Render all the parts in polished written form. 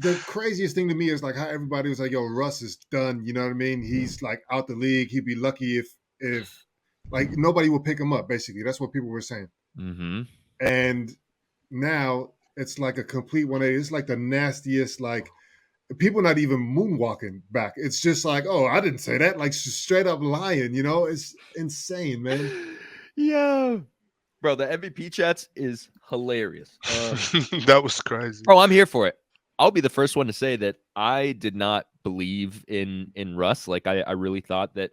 the craziest thing to me is like how everybody was like, "Yo, Russ is done." You know what I mean? He's like out the league. He'd be lucky if like nobody will pick him up. Basically, that's what people were saying. Mm-hmm. And now it's like a complete 180. It's like the nastiest. Like people not even moonwalking back. It's just like, oh, I didn't say that. Like straight up lying. You know, it's insane, man. Yeah. Bro, the MVP chats is hilarious. That was crazy. Bro, I'm here for it. I'll be the first one to say that I did not believe in Russ. Like I really thought that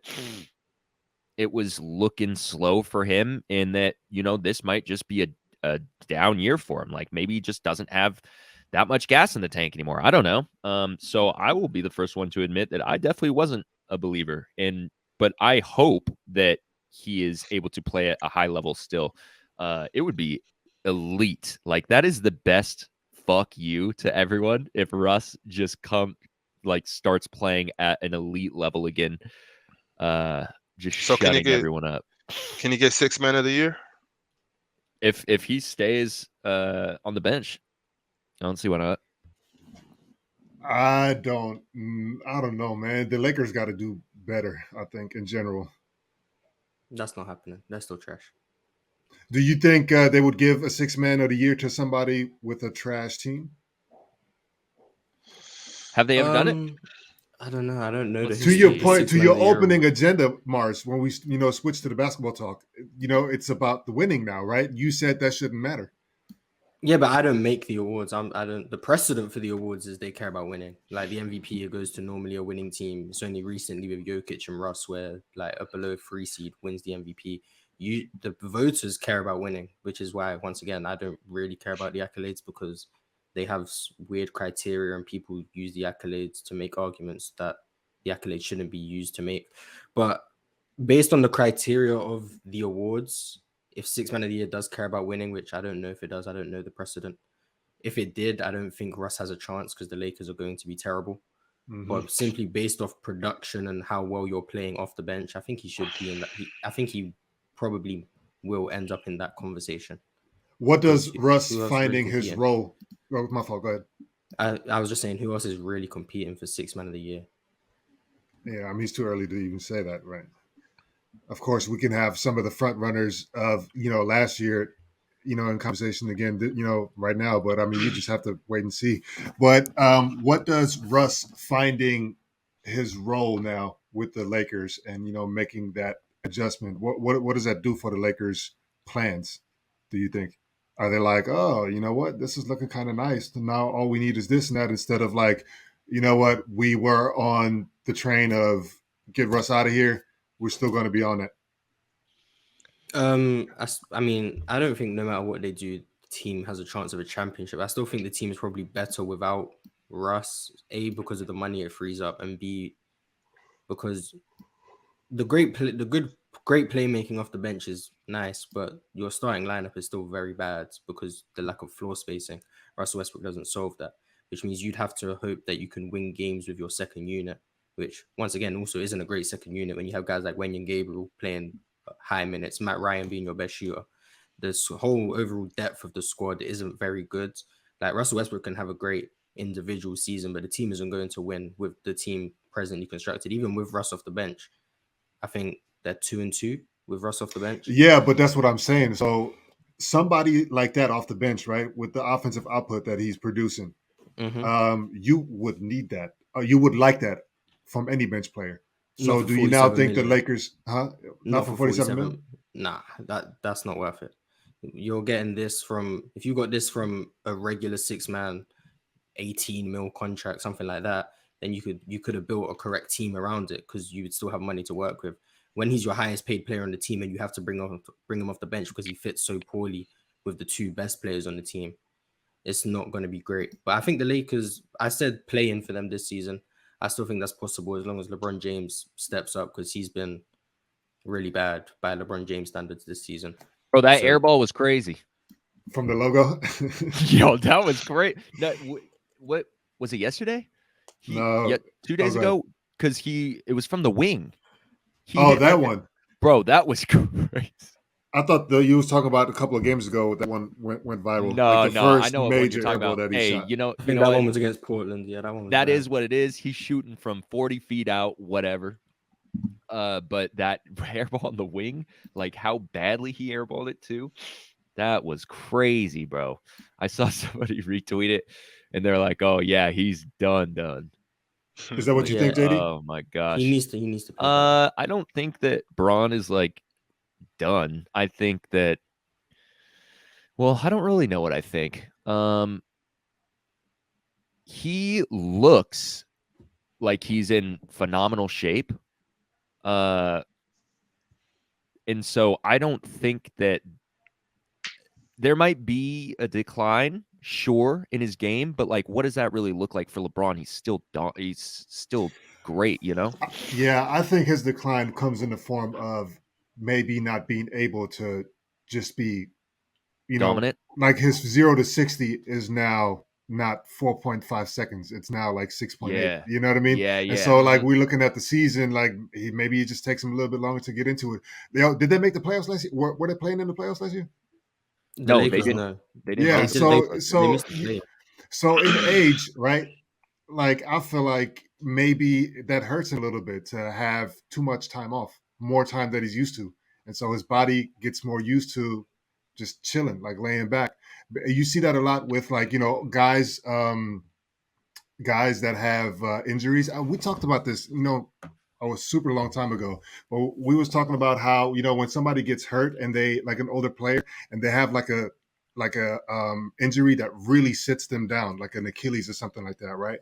it was looking slow for him and that, this might just be a down year for him. Like maybe he just doesn't have that much gas in the tank anymore. I don't know. So I will be the first one to admit that I definitely wasn't a believer. But I hope that he is able to play at a high level still. It would be elite. Like that is the best fuck you to everyone if Russ just starts playing at an elite level again. Just shutting everyone up. Can he get 6 man of the year? If he stays on the bench, I don't see why not. I don't know, man. The Lakers got to do better, I think, in general. That's not happening. That's still trash. Do you think they would give a 6 man of the year to somebody with a trash team? Have they ever done it? I don't know. I don't know. To your point, to your opening agenda, Mars, when we switch to the basketball talk, it's about the winning now, right? You said that shouldn't matter. Yeah, but I don't make the awards. The precedent for the awards is they care about winning. Like the MVP goes to normally a winning team. It's only recently with Jokic and Russ where like a below 3 seed wins the MVP. The voters care about winning, which is why once again I don't really care about the accolades because they have weird criteria and people use the accolades to make arguments that the accolades shouldn't be used to make. But based on the criteria of the awards, if 6 man of the year does care about winning, which I don't know if it does, I don't know the precedent. If it did, I don't think Russ has a chance because the Lakers are going to be terrible. Mm-hmm. But simply based off production and how well you're playing off the bench, I think he should be in that. I think he probably will end up in that conversation. What does Russ finding his role? Oh, my fault. Go ahead. I was just saying, who else is really competing for 6 man of the year? Yeah, I mean, it's too early to even say that, right? Of course, we can have some of the front runners of last year, in conversation again, right now. But I mean, you just have to wait and see. But what does Russ finding his role now with the Lakers and making that adjustment? What does that do for the Lakers' plans? Do you think? Are they like, oh, you know what, this is looking kind of nice. Now all we need is this and that, instead of like, you know what, we were on the train of get Russ out of here. We're still going to be on it. I mean, I don't think no matter what they do, the team has a chance of a championship. I still think the team is probably better without Russ. A, because of the money it frees up, and B, because the great playmaking off the bench is nice, but your starting lineup is still very bad because the lack of floor spacing. Russell Westbrook doesn't solve that, which means you'd have to hope that you can win games with your second unit, which once again also isn't a great second unit when you have guys like Wenyen Gabriel playing high minutes, Matt Ryan being your best shooter. This whole overall depth of the squad isn't very good. Like Russell Westbrook can have a great individual season, but the team isn't going to win with the team presently constructed. Even with Russ off the bench, I think they're 2-2 with Russ off the bench. Yeah, but that's what I'm saying. So somebody like that off the bench, right, with the offensive output that he's producing, you would need that. You would like that from any bench player. So do you now think the Lakers, not for 47 million? Nah, that's not worth it. You're getting this if you got this from a regular 6 man, 18 mil contract, something like that, then you could have built a correct team around it because you would still have money to work with. When he's your highest paid player on the team and you have to bring him off the bench because he fits so poorly with the 2 best players on the team, it's not going to be great. But I think the Lakers, I said play in for them this season. I still think that's possible as long as LeBron James steps up because he's been really bad by LeBron James standards this season. Bro, that air ball was crazy. From the logo? Yo, that was great. What was it yesterday? No. 2 days ago? Because it was from the wing. That one. Bro, that was crazy. I thought you was talking about a couple of games ago that one went viral. Like No, the no, I first know what one you're major talking airball about. that he Hey, shot. I think that one was against Portland. Yeah, that one was That bad. is what it is. He's shooting from 40 feet out, whatever. But that airball on the wing, like how badly he airballed it too, that was crazy, bro. I saw somebody retweet it, and they're like, "Oh yeah, he's done." Is that what Like, you Yeah. think, JD? oh my gosh. He needs to pick up. I don't think that Braun is like done. I think that. Well, I don't really know what I think. He looks like he's in phenomenal shape. And so I don't think that there might be a decline, sure, in his game, but like, what does that really look like for LeBron? He's still great, you know. Yeah, I think his decline comes in the form of maybe not being able to just be, Dominant. like his 0 to 60 is now not 4.5 seconds. It's now like 6.8. Yeah. You know what I mean? Yeah, And yeah. so, like, we're looking at the season, like maybe it just takes him a little bit longer to get into it. Did they make the playoffs last year? Were they playing in the playoffs last year? The No, they Lakers, didn't. no. They didn't Yeah. make They So missed the play. so in age, right? Like I feel like maybe that hurts him a little bit to have too much time off, more time that he's used to, and so his body gets more used to just chilling, like laying back. You see that a lot with like guys, guys that have injuries. We talked about this, a super long time ago, but we was talking about how when somebody gets hurt and they like an older player and they have like a injury that really sits them down, like an Achilles or something like that, right?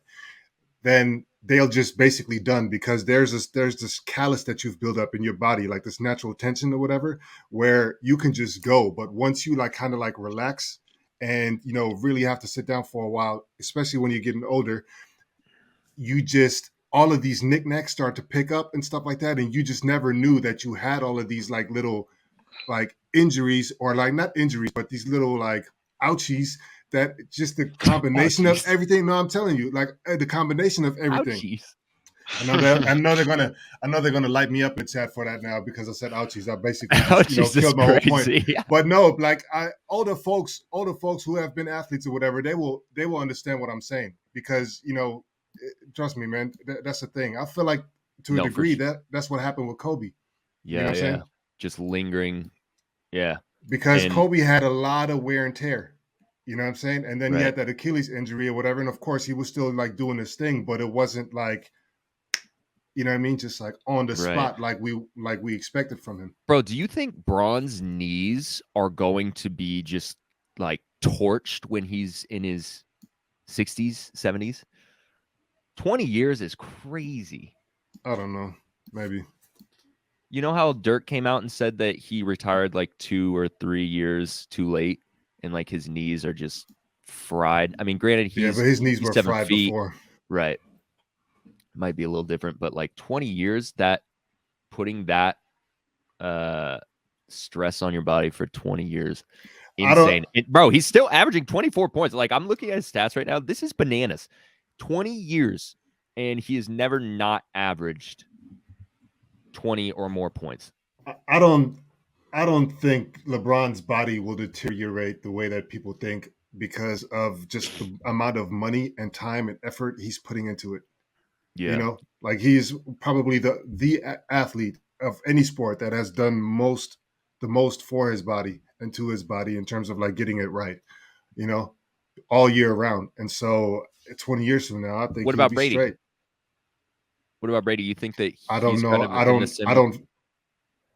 Then they'll just basically done because there's this callus that you've built up in your body, like this natural tension or whatever, where you can just go. But once you like kind of like relax and really have to sit down for a while, especially when you're getting older, you just all of these knickknacks start to pick up and stuff like that, and you just never knew that you had all of these like little like injuries, or like not injuries, but these little like ouchies, that just the combination of Ouchies. everything. No, I'm telling you, like the combination of everything. Ouchies. I know they're gonna light me up in chat for that now because I said ouchies. I basically just, Ouchies is killed my whole point. crazy. But no, like older folks who have been athletes or whatever, they will understand what I'm saying, because trust me, man, that's the thing. I feel like to a No, for degree sure. that's what happened with Kobe. You know Yeah, what I'm yeah. saying? Just lingering. Yeah. Because And Kobe had a lot of wear and tear. You know what I'm saying? And then he Right. had that Achilles injury or whatever. And of course, he was still like doing his thing, but it wasn't like, you know what I mean? Just like on the Right. spot, like we expected from him. Bro, do you think Braun's knees are going to be just like torched when he's in his 60s, 70s? 20 years is crazy. I don't know. Maybe. You know how Dirk came out and said that he retired like 2 or 3 years too late and like his knees are just fried? I mean, granted, But his knees he's were 7 fried feet. before. Right. Might be a little different, but like 20 years, that putting that stress on your body for 20 years, insane. Bro, he's still averaging 24 points. Like, I'm looking at his stats right now. This is bananas. 20 years, and he has never not averaged 20 or more points. I don't think LeBron's body will deteriorate the way that people think because of just the amount of money and time and effort he's putting into it. Yeah. Like he's probably the athlete of any sport that has done the most for his body and to his body in terms of like getting it right, all year round. And so 20 years from now, I think What he'll about be Brady? straight. What about Brady? You think that I don't he's know. kind of I in a don't. similar...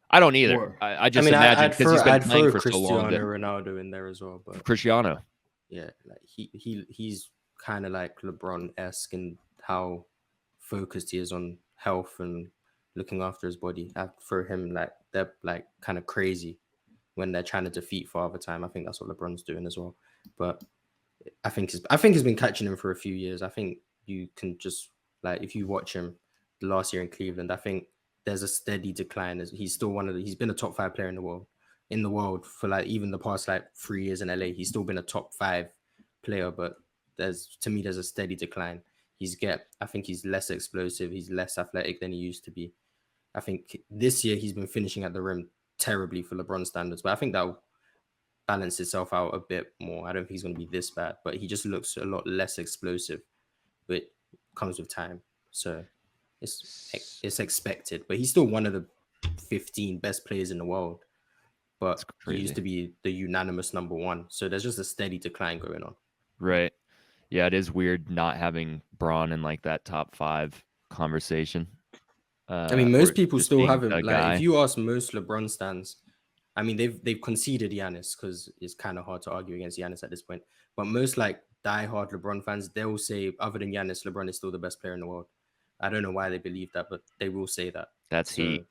I don't either. What? I just imagine because he's been playing for so long. Cristiano Ronaldo in there as well, but Cristiano. yeah, like he's kind of like LeBron-esque in how focused he is on health and looking after his body. I throw him like they're like kind of crazy when they're trying to defeat Father Time. I think that's what LeBron's doing as well. But I think he's been catching him for a few years. I think you can just like if you watch him the last year in Cleveland, I think there's a steady decline. He's still he's been a top 5 player in the world for like even the past like 3 years in LA. He's still been a top 5 player, but there's a steady decline. I think he's less explosive, he's less athletic than he used to be. I think this year he's been finishing at the rim terribly for LeBron standards, but I think that'll balance itself out a bit more. I don't think he's going to be this bad, but he just looks a lot less explosive, but comes with time. So it's expected, but he's still one of the 15 best players in the world. But he used to be the unanimous number one. So there's just a steady decline going on. Right. Yeah, it is weird not having Braun in like that top 5 conversation. I mean, most people still have him. a Like, guy. if you ask most LeBron stans, I mean, they've conceded Giannis because it's kind of hard to argue against Giannis at this point. But most like diehard LeBron fans, they will say, other than Giannis, LeBron is still the best player in the world. I don't know why they believe that, but they will say that. That's heat.